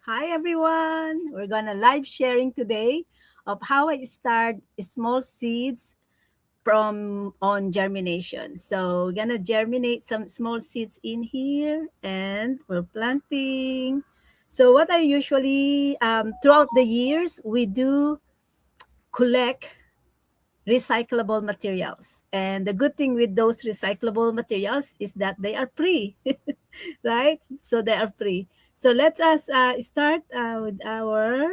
Hi everyone. We're gonna live sharing today of how I start small seeds from on germination. So we're gonna germinate some small seeds in here and we're planting. So what I usually throughout the years we do collect recyclable materials. And the good thing with those recyclable materials is that they are free, right? So they are free. So let us start with our,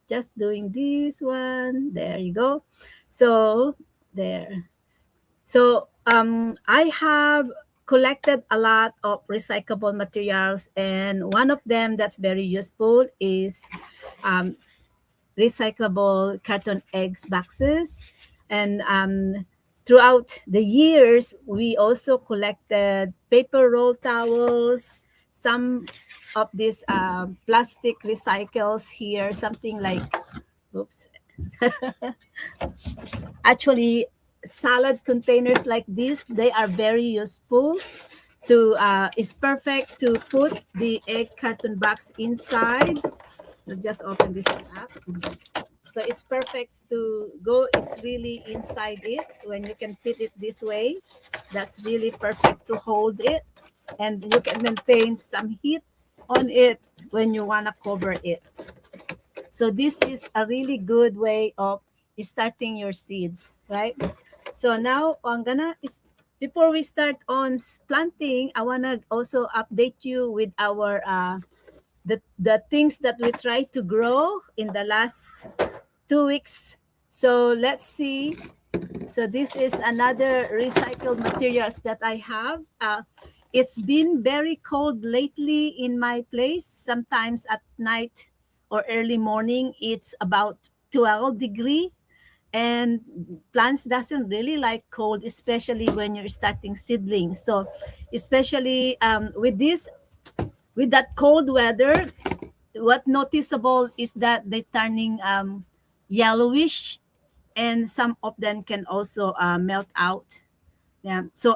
just doing this one. There you go. So there. So I have collected a lot of recyclable materials, and one of them that's very useful is um, recyclable carton eggs boxes. And throughout the years, we also collected paper roll towels, some of these plastic recycles here, something like, oops, actually, salad containers like this, they are very useful to, it's perfect to put the egg carton box inside. I'll just open this one up. So it's perfect to go, it's really inside it when you can fit it this way. That's really perfect to hold it, and you can maintain some heat on it when you want to cover it. So this is a really good way of starting your seeds, right? So now before we start on planting, I want to also update you with our the things that we try to grow in the last 2 weeks. So let's see. So this is another recycled materials that I have. It's been very cold lately in my place. Sometimes at night or early morning, it's about 12 degree. And plants doesn't really like cold, especially when you're starting seedlings. So especially with that cold weather, what noticeable is that they're turning yellowish, and some of them can also melt out. Yeah. So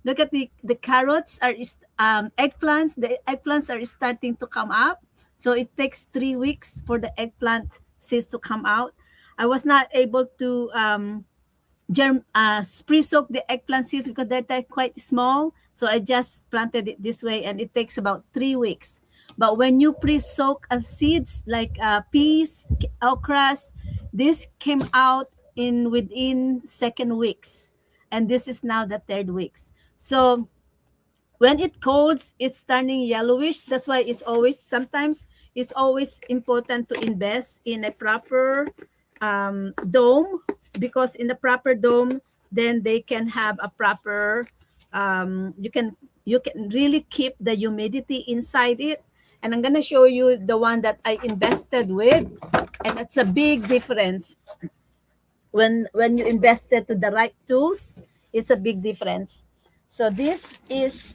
look at the carrots are eggplants. The eggplants are starting to come up. So it takes 3 weeks for the eggplant seeds to come out. I was not able to pre-soak the eggplant seeds because they're quite small. So I just planted it this way, and it takes about 3 weeks. But when you pre-soak seeds like peas, okras, this came out in within second weeks, and this is now the third weeks. So when it colds, it's turning yellowish. That's why it's always important to invest in a proper dome, because in the proper dome, then they can have a proper you can really keep the humidity inside it. And I'm gonna show you the one that I invested with, and it's a big difference when you invested to the right tools. It's a big difference. So this is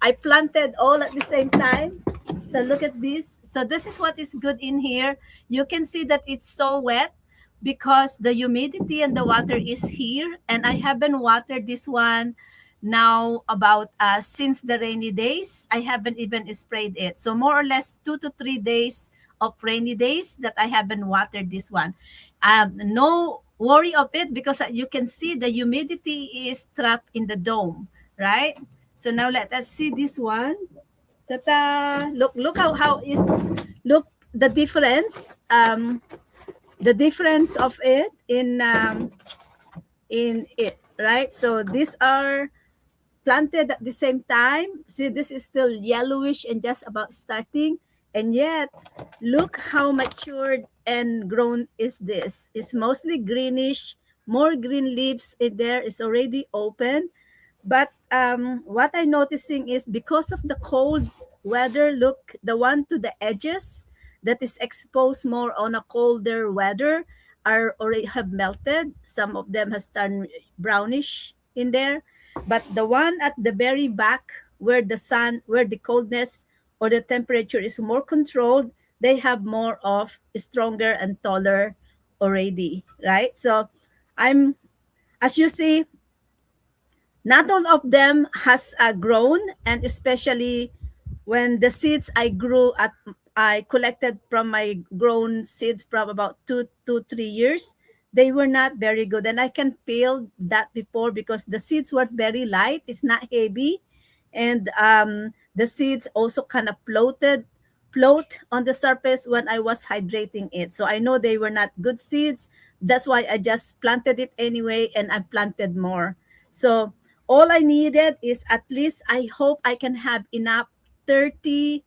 I planted all at the same time. So look at this. So this is what is good in here. You can see that it's so wet because the humidity and the water is here. And I haven't watered this one now about since the rainy days. I haven't even sprayed it. So more or less 2 to 3 days of rainy days that I haven't watered this one. No worry of it, because you can see the humidity is trapped in the dome, right? So now let us see this one. Ta-da! Look how is look the difference. The difference of it in it, right? So these are planted at the same time. See, this is still yellowish and just about starting, and yet look how matured and grown is this. It's mostly greenish, more green leaves in there. It's already open. But what I'm noticing is because of the cold weather, look, the one to the edges that is exposed more on a colder weather are already have melted. Some of them has turned brownish in there. But the one at the very back, where the sun, where the coldness or the temperature is more controlled, they have more of stronger and taller already, right? So I'm, as you see, not all of them has grown, and especially when the seeds I collected from my grown seeds from about 2 to 3 years, they were not very good, and I can feel that before because the seeds were very light. It's not heavy, and the seeds also kind of float on the surface when I was hydrating it. So I know they were not good seeds. That's why I just planted it anyway, and I planted more. So all I needed is, at least I hope I can have enough 30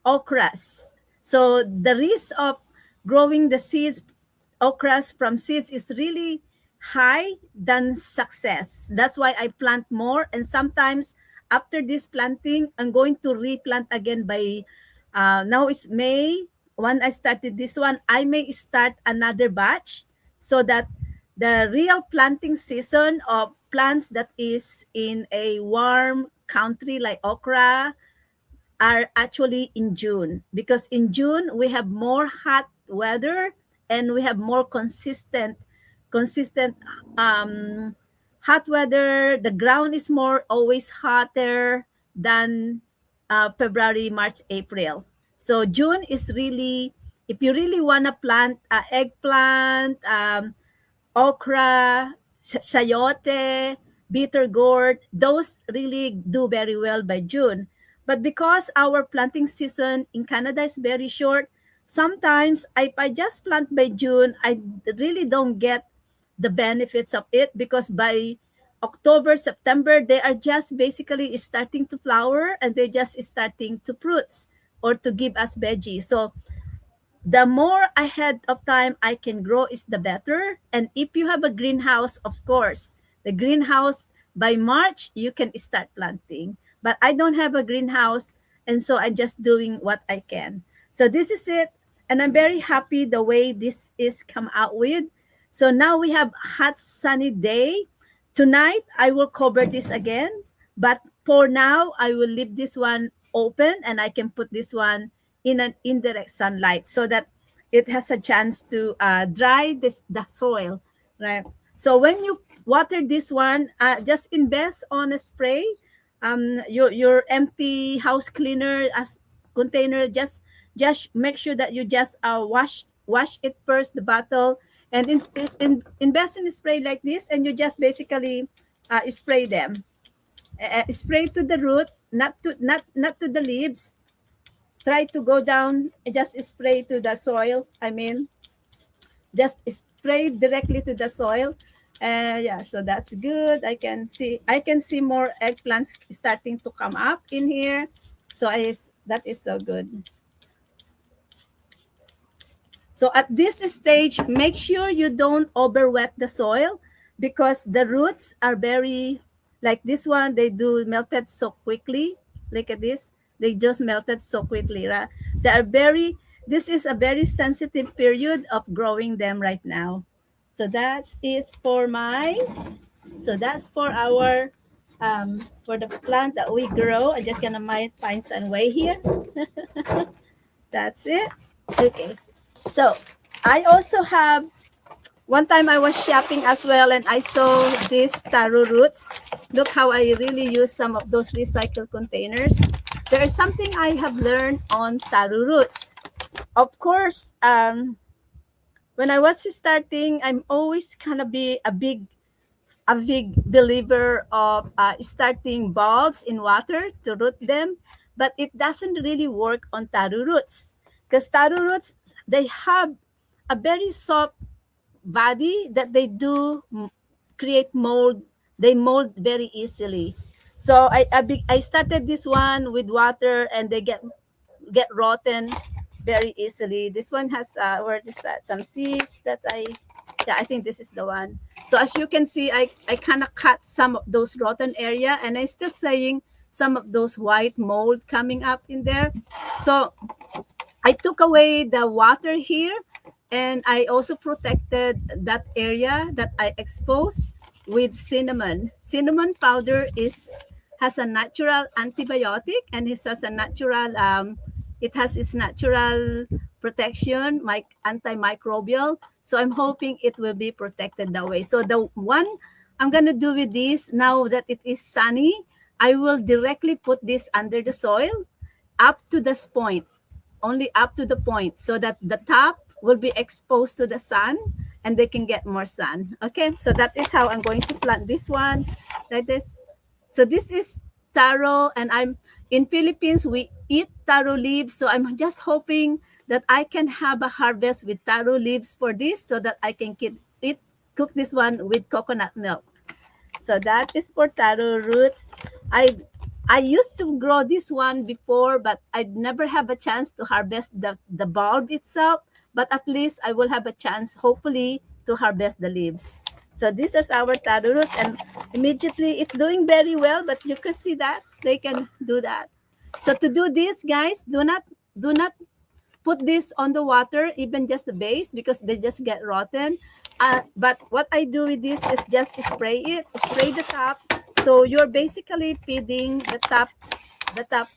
okras. So the risk of growing the seeds, okras from seeds, is really high than success. That's why I plant more. And sometimes after this planting, I'm going to replant again by, now it's May. When I started this one, I may start another batch so that the real planting season of plants that is in a warm country like okra are actually in June, because in June we have more hot weather and we have more consistent um, hot weather. The ground is more always hotter than February, March, April. So June is really, if you really want to plant eggplant, okra, sayote, bitter gourd, those really do very well by June. But because our planting season in Canada is very short, sometimes if I just plant by June, I really don't get the benefits of it, because by October, September, they are just basically starting to flower and they just starting to fruits or to give us veggies. So the more ahead of time I can grow is the better. And if you have a greenhouse, of course, the greenhouse, by March, you can start planting. But I don't have a greenhouse, and so I'm just doing what I can. So this is it. And I'm very happy the way this is come out with. So now we have hot sunny day. Tonight, I will cover this again. But for now, I will leave this one open and I can put this one in an indirect sunlight so that it has a chance to dry the soil, right? So when you water this one, just invest on a spray. Your empty house cleaner as container, just make sure that you just wash it first, the bottle, and invest in a spray like this, and you just basically spray them. Spray to the root, not to the leaves. Try to go down, just spray to the soil. I mean, just spray directly to the soil. Yeah, so that's good. I can see more eggplants starting to come up in here. So that is so good. So at this stage, make sure you don't overwet the soil, because the roots are very, like this one, they do melted so quickly. Look at this. They just melted so quickly. Right? They are very, this is a very sensitive period of growing them right now. So that's it for that's for our, for the plant that we grow. I'm just gonna might find some way here. That's it. Okay. So I also have, one time I was shopping as well and I saw these taro roots. Look how I really use some of those recycled containers. There is something I have learned on taro roots. Of course, when I was starting, I'm always kind of be a big believer of starting bulbs in water to root them, but it doesn't really work on taro roots, because taro roots, they have a very soft body that they do create mold. They mold very easily. So I started this one with water and they get rotten very easily. This one has where is that? Some seeds that yeah, I think this is the one. So as you can see, I kind of cut some of those rotten area and I still saying some of those white mold coming up in there. So I took away the water here and I also protected that area that I exposed with cinnamon. Cinnamon powder has a natural antibiotic and it has a natural it has its natural protection, like antimicrobial. So I'm hoping it will be protected that way. So the one I'm gonna do with this, now that it is sunny, I will directly put this under the soil. up to this point, only up to the point, so that the top will be exposed to the sun and they can get more sun. Okay, so that is how I'm going to plant this one, like this. So this is taro, and I'm in Philippines. We eat taro leaves, so I'm just hoping that I can have a harvest with taro leaves for this, so that I can cook this one with coconut milk. So that is for taro roots. I used to grow this one before, but I never have a chance to harvest the bulb itself. But at least I will have a chance, hopefully, to harvest the leaves. So these are our taro roots, and immediately it's doing very well. But you can see that they can do that. So to do this, guys, do not put this on the water, even just the base, because they just get rotten. But what I do with this is just spray the top. So you're basically feeding the top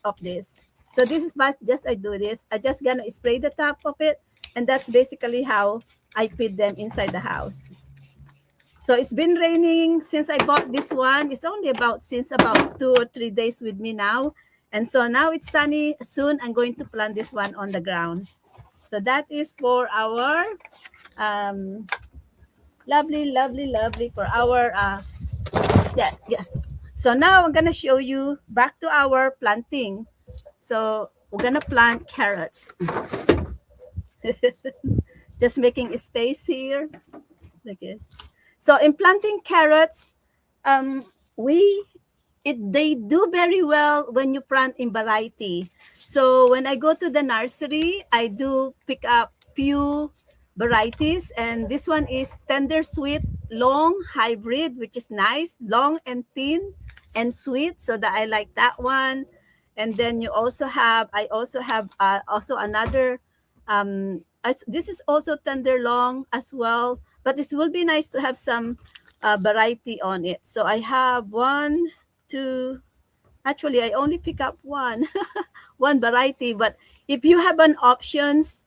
of this. So this is what just I do this. I just gonna spray the top of it, and that's basically how I feed them inside the house. So it's been raining since I bought this one. It's only since about 2 or 3 days with me now. And so now it's sunny. Soon I'm going to plant this one on the ground. So that is for our lovely for our yes. So now I'm gonna show you back to our planting. So we're gonna plant carrots. Just making a space here. Okay. So in planting carrots, they do very well when you plant in variety. So when I go to the nursery, I do pick up few varieties, and this one is tender sweet long hybrid, which is nice, long and thin and sweet, so that I like that one. And then I also have also another this is also tender long as well, but this will be nice to have some variety on it. So I have one, two, actually I only pick up one one variety, but if you have an options,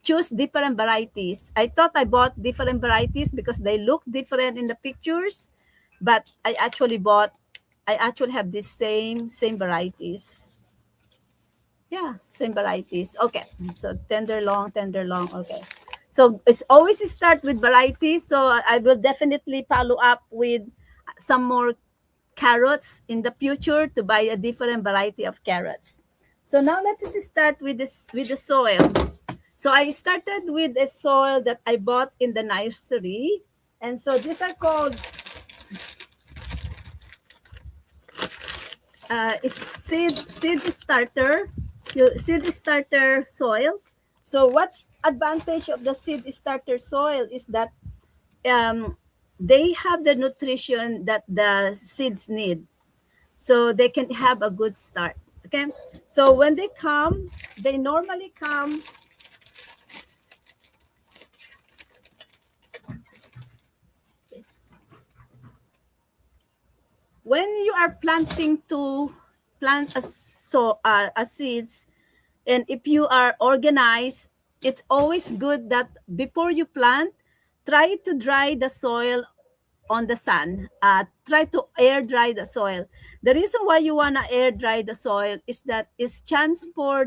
choose different varieties. I thought I bought different varieties because they look different in the pictures, but I actually have the same varieties. Yeah, same varieties. Okay, so tender long. Okay, so it's always start with varieties. So I will definitely follow up with some more carrots in the future to buy a different variety of carrots. So now let's just start with the soil. So I started with a soil that I bought in the nursery, and so these are called seed starter soil. So what's advantage of the seed starter soil is that they have the nutrition that the seeds need, so they can have a good start. Okay, so when they normally come when you are planting to plant a seeds. And if you are organized, it's always good that before you plant, try to dry the soil on the sun. Try to air dry the soil. The reason why you want to air dry the soil is that it's chance for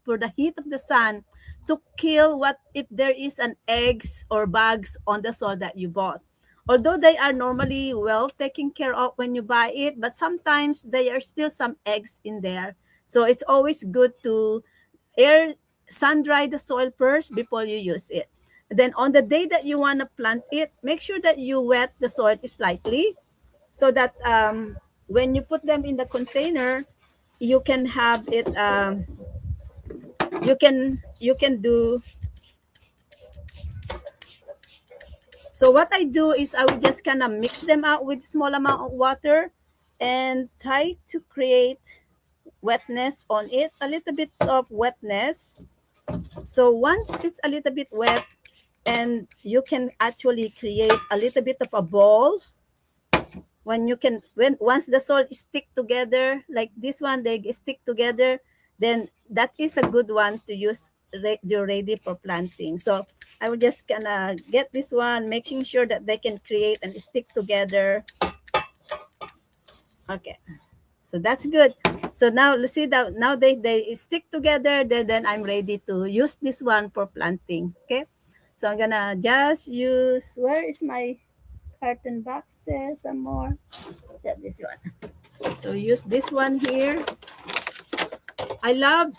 for the heat of the sun to kill what if there is an eggs or bugs on the soil that you bought. Although they are normally well taken care of when you buy it, but sometimes there are still some eggs in there. So it's always good to air sun dry the soil first before you use it. Then on the day that you want to plant it, make sure that you wet the soil slightly, so that when you put them in the container, you can have it. You can do. So what I do is I would just kind of mix them out with small amount of water, and try to create wetness on it, a little bit of wetness. So once it's a little bit wet, and you can actually create a little bit of a ball. When once the soil stick together like this one, they stick together, then that is a good one to use. You're ready for planting. So I will just gonna get this one, making sure that they can create and stick together. Okay, So that's good. So now let's see that now they stick together. Then I'm ready to use this one for planting. Okay. So I'm gonna just use, where is my carton boxes? Some more. Yeah, this one. So use this one here. I love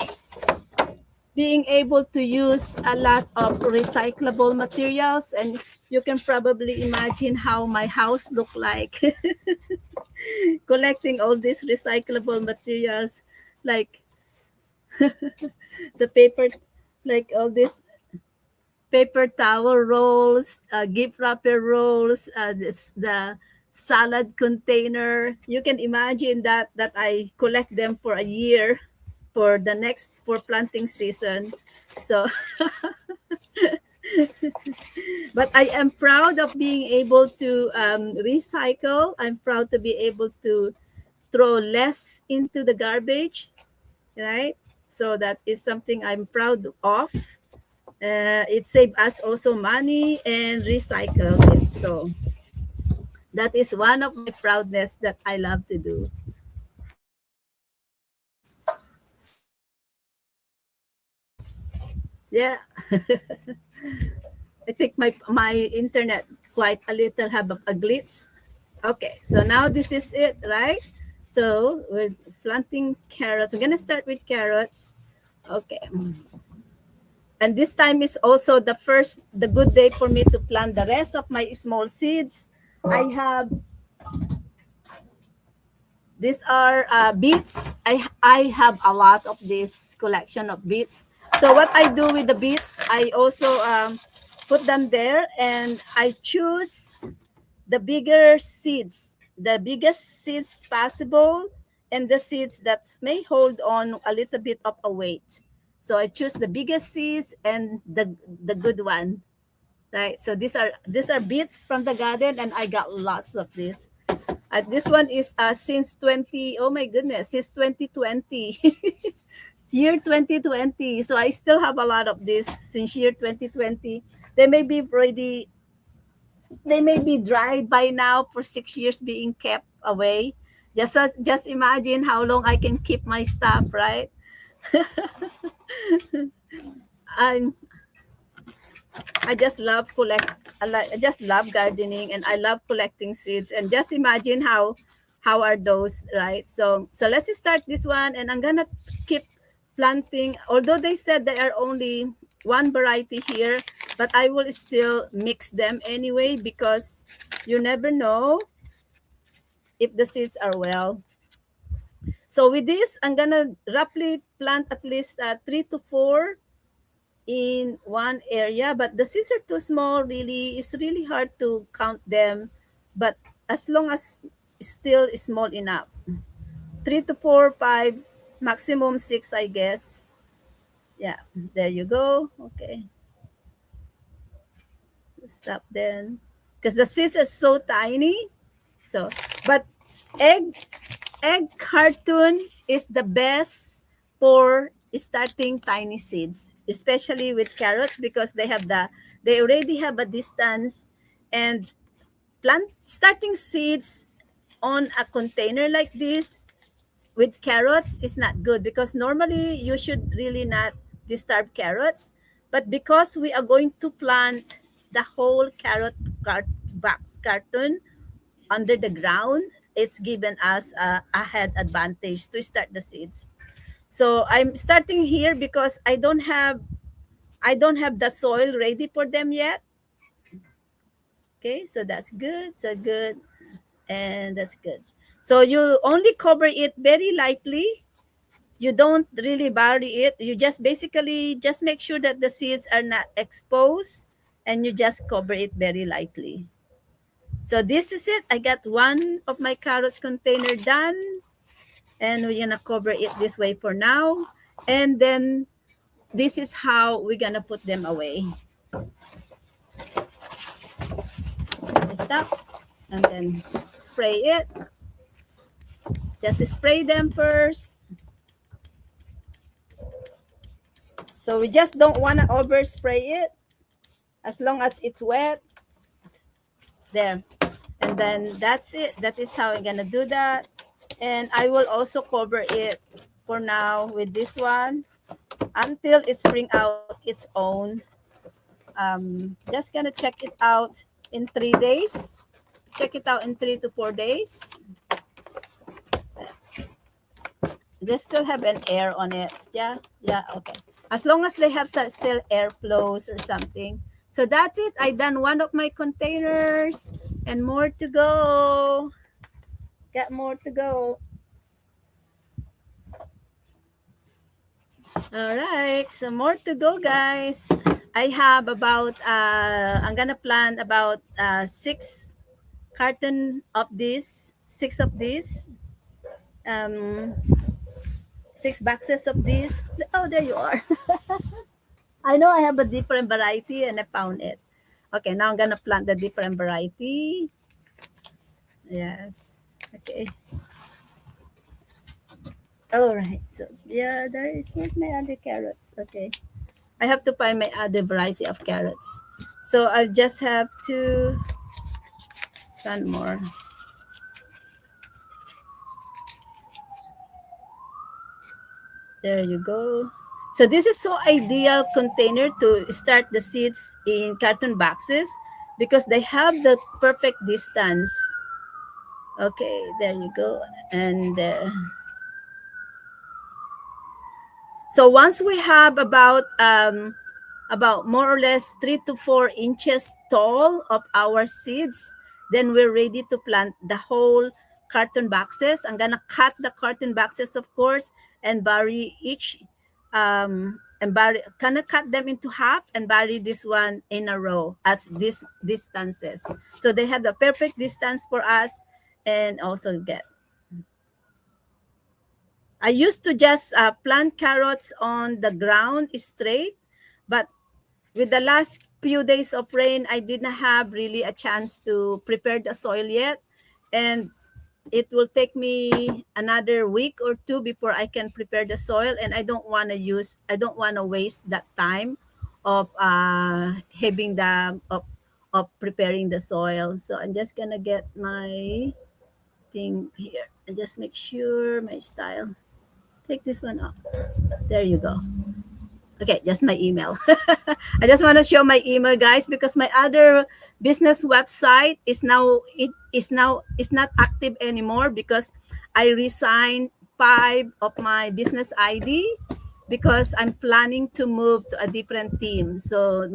being able to use a lot of recyclable materials, and you can probably imagine how my house look like collecting all these recyclable materials, like the paper, like all these paper towel rolls, gift wrapper rolls, the salad container. You can imagine that I collect them for a year for the next for planting season. So, but I am proud of being able to recycle. I'm proud to be able to throw less into the garbage, right? So that is something I'm proud of. It saved us also money and recycle it. So that is one of my proudness that I love to do. Yeah, I think my internet quite a little have a glitch. Okay, so now this is it, right? So we're planting carrots. We're gonna start with carrots. Okay. And this time is also the good day for me to plant the rest of my small seeds. I have, these are beets. I have a lot of this collection of beets. So what I do with the beets, I also put them there, and I choose the bigger seeds, the biggest seeds possible, and the seeds that may hold on a little bit of a weight. So I choose the biggest seeds and the good one, right? So these are beets from the garden, and I got lots of this. This one is since 20, oh my goodness, since 2020. Year 2020. So I still have a lot of this since year 2020. They may be already, they may be dried by now for 6 years being kept away. Just imagine how long I can keep my stuff, right? I'm I just love I just love gardening, and I love collecting seeds, and just imagine how are those, right? So let's start this one, and I'm gonna keep planting. Although they said there are only one variety here, but I will still mix them anyway, because you never know if the seeds are well. So with this, I'm gonna roughly plant at least 3 to 4 in one area, but the seeds are too small. Really, it's really hard to count them, but as long as still is small enough, 3 to 4, 5, maximum 6, I guess. Yeah, there you go. Okay, stop then, because the seeds are so tiny. So, but egg egg carton is the best for starting tiny seeds, especially with carrots, because they already have a distance, and plant starting seeds on a container like this with carrots is not good, because normally you should really not disturb carrots, but because we are going to plant the whole box carton under the ground, it's given us a head advantage to start the seeds. So I'm starting here because I don't have the soil ready for them yet. Okay, so that's good. So good, and that's good. So you only cover it very lightly. You don't really bury it. You just basically just make sure that the seeds are not exposed, and you just cover it very lightly. So this is it. I got one of my carrots container done, and we're gonna cover it this way for now. And then this is how we're gonna put them away. Stop, and then spray it. Just spray them first. So we just don't wanna overspray it. As long as it's wet, there. And then that's it. That is how we're gonna do that. And I will also cover it for now with this one until it's bring out its own. Just gonna check it out in 3 days. Check it out in 3 to 4 days. They still have an air on it. Yeah, yeah, okay. As long as they have still air flows or something. So that's it. I done one of my containers and more to go. Got more to go. All right, so more to go, guys. I have about I'm gonna plan about 6 carton of this, 6 of this, 6 boxes of this. Oh, there you are. I know I have a different variety and I found it. Okay, now I'm gonna plant the different variety. Yes. Okay. All right. So yeah, where's my other carrots? Okay. I have to find my other variety of carrots. So I just have to plant more. There you go. So this is so ideal container to start the seeds in carton boxes because they have the perfect distance. Okay, there you go. And so once we have about more or less 3 to 4 inches tall of our seeds, then we're ready to plant the whole carton boxes. I'm gonna cut the carton boxes, of course, and bury each and bury kind of cut them into half and bury this one in a row as these distances. So they have the perfect distance for us and also get. I used to just plant carrots on the ground straight, but with the last few days of rain, I did not have really a chance to prepare the soil yet. And it will take me another week or two before I can prepare the soil. And I don't want to waste that time of having of preparing the soil. So I'm just going to get my thing here and just make sure my style. Take this one off. There you go. Okay, just my email. I just want to show my email, guys, because my other business website is not active anymore because I resigned 5 of my business ID because I'm planning to move to a different team. So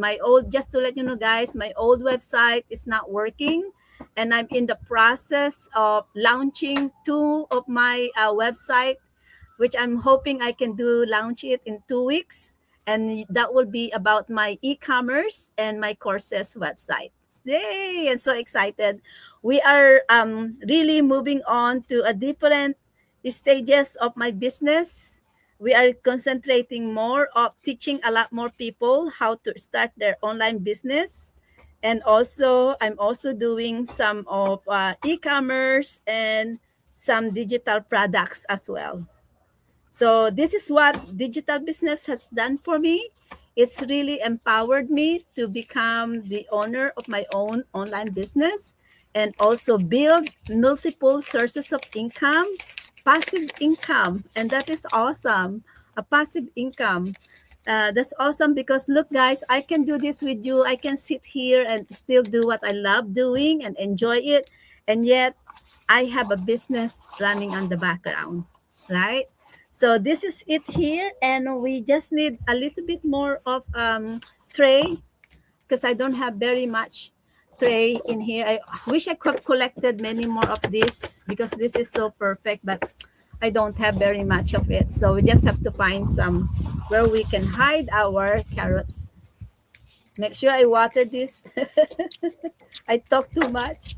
just to let you know, guys, my old website is not working, and I'm in the process of launching 2 of my website, which I'm hoping I can launch it in 2 weeks. And that will be about my e-commerce and my courses website. Yay! I'm so excited. We are really moving on to a different stages of my business. We are concentrating more of teaching a lot more people how to start their online business. And also, I'm also doing some of e-commerce and some digital products as well. So this is what digital business has done for me. It's really empowered me to become the owner of my own online business and also build multiple sources of income, passive income. And that is awesome. A passive income. That's awesome because look, guys, I can do this with you. I can sit here and still do what I love doing and enjoy it. And yet I have a business running on the background, right? So this is it here, and we just need a little bit more of tray because I don't have very much tray in here. I wish I could collected many more of this because this is so perfect, but I don't have very much of it. So we just have to find some where we can hide our carrots. Make sure I water this. I talk too much.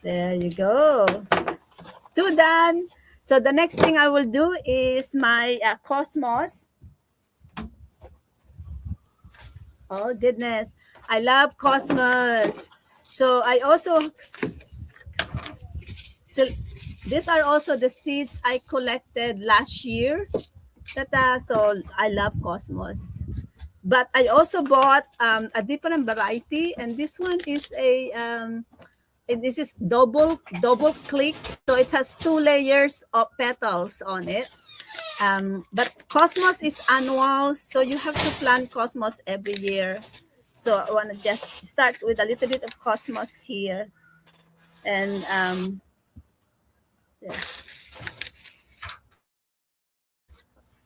There you go. Two done. So the next thing I will do is my Cosmos. Oh goodness, I love Cosmos. So I also, so these are also the seeds I collected last year. So I love Cosmos. But I also bought a different variety, and this one is a this is double click, so it has 2 layers of petals on it. But Cosmos is annual, so you have to plant Cosmos every year. So I want to just start with a little bit of Cosmos here, and yeah.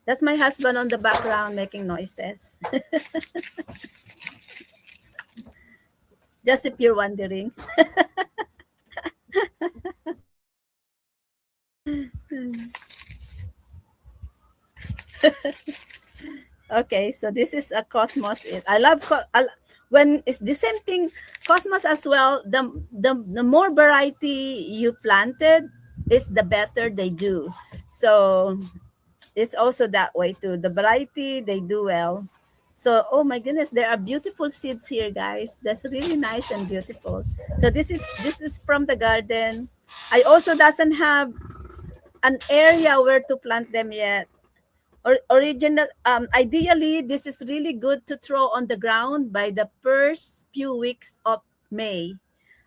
That's my husband on the background making noises. Just if you're wondering. Okay, so this is a Cosmos. I love when it's the same thing. Cosmos as well. The more variety you planted, is the better they do. So it's also that way too. The variety they do well. So oh my goodness, there are beautiful seeds here, guys. That's really nice and beautiful. So this is from the garden. I also doesn't have an area where to plant them yet. Original ideally this is really good to throw on the ground by the first few weeks of May.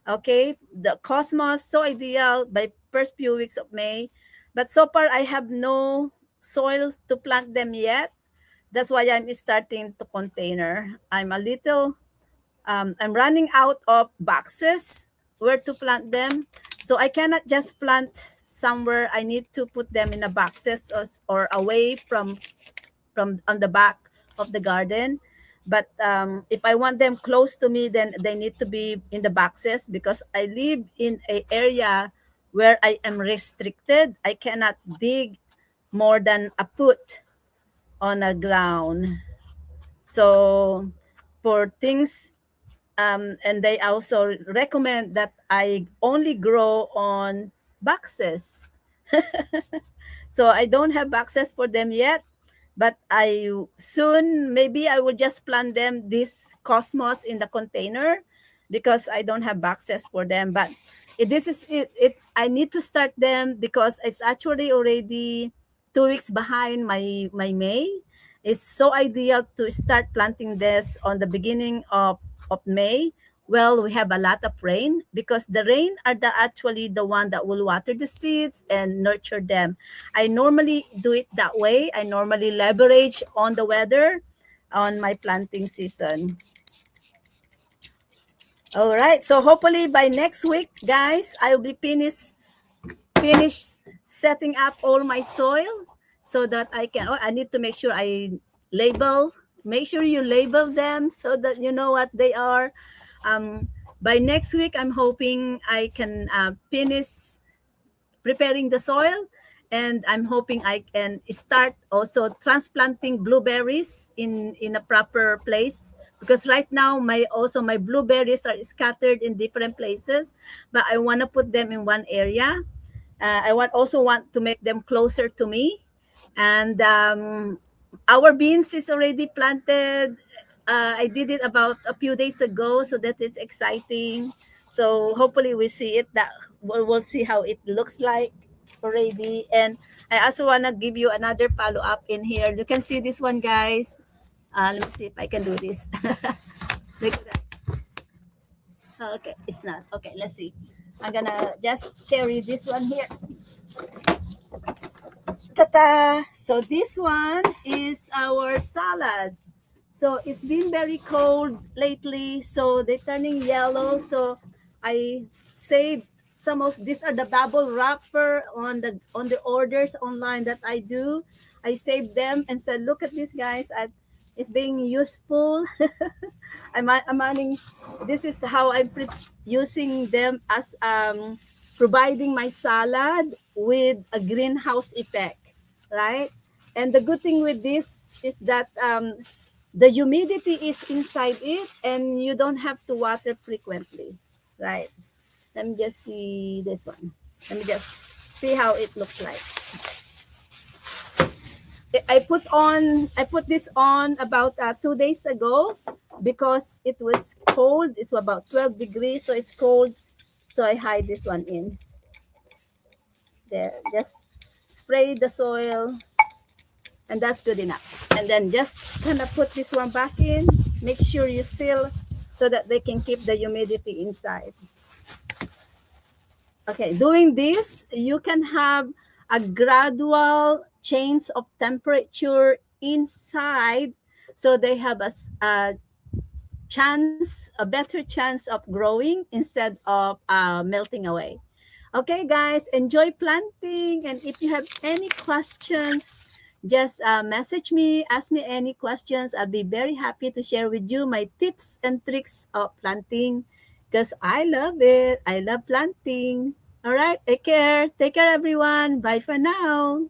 Okay, the Cosmos so ideal by first few weeks of May, but so far I have no soil to plant them yet. That's why I'm starting to container. I'm running out of boxes where to plant them. So I cannot just plant somewhere. I need to put them in a boxes, or away from on the back of the garden. But if I want them close to me, then they need to be in the boxes, because I live in an area where I am restricted. I cannot dig more than a foot on a ground. So for things, and they also recommend that I only grow on boxes. So I don't have boxes for them yet, but I soon, maybe I will just plant them this Cosmos in the container, because I don't have boxes for them. But this is it. I need to start them because it's actually already 2 weeks behind my May. It's so ideal to start planting this on the beginning of May. Well, we have a lot of rain, because the rain are actually the one that will water the seeds and nurture them. I normally do it that way. I normally leverage on the weather on my planting season. All right. So hopefully by next week, guys, I will be finished setting up all my soil, so that I can. Oh, I need to make sure I label. Make sure you label them so that you know what they are. By next week, I'm hoping I can finish preparing the soil, and I'm hoping I can start also transplanting blueberries in a proper place, because right now my blueberries are scattered in different places, but I want to put them in one area. I also want to make them closer to me, and our beans is already planted. I did it about a few days ago, so that it's exciting. So hopefully we see it. That we'll see how it looks like already. And I also wanna give you another follow up in here. You can see this one, guys. Let me see if I can do this. Look at that. Oh, okay, it's not. Okay, let's see. I'm gonna just carry this one here. Ta-ta! So this one is our salad. So it's been very cold lately, so they're turning yellow. So I saved some of these are the bubble wrapper on the orders online that I do. I saved them and said, look at this, guys. It's being useful. I'm adding, this is how I'm using them as providing my salad with a greenhouse effect, right? And the good thing with this is that the humidity is inside it, and you don't have to water frequently, right? Let me just see this one. Let me just see how it looks like. I put this on about 2 days ago, because it was cold. It's about 12 degrees, so it's cold. So I hide this one in there. Just spray the soil, and that's good enough. And then just kind of put this one back in. Make sure you seal so that they can keep the humidity inside. Okay, doing this, you can have a gradual change of temperature inside, so they have a chance, a better chance of growing instead of melting away. Okay, guys, enjoy planting. And if you have any questions, just message me, ask me any questions. I'll be very happy to share with you my tips and tricks of planting because I love it. I love planting. All right, take care. Take care, everyone. Bye for now.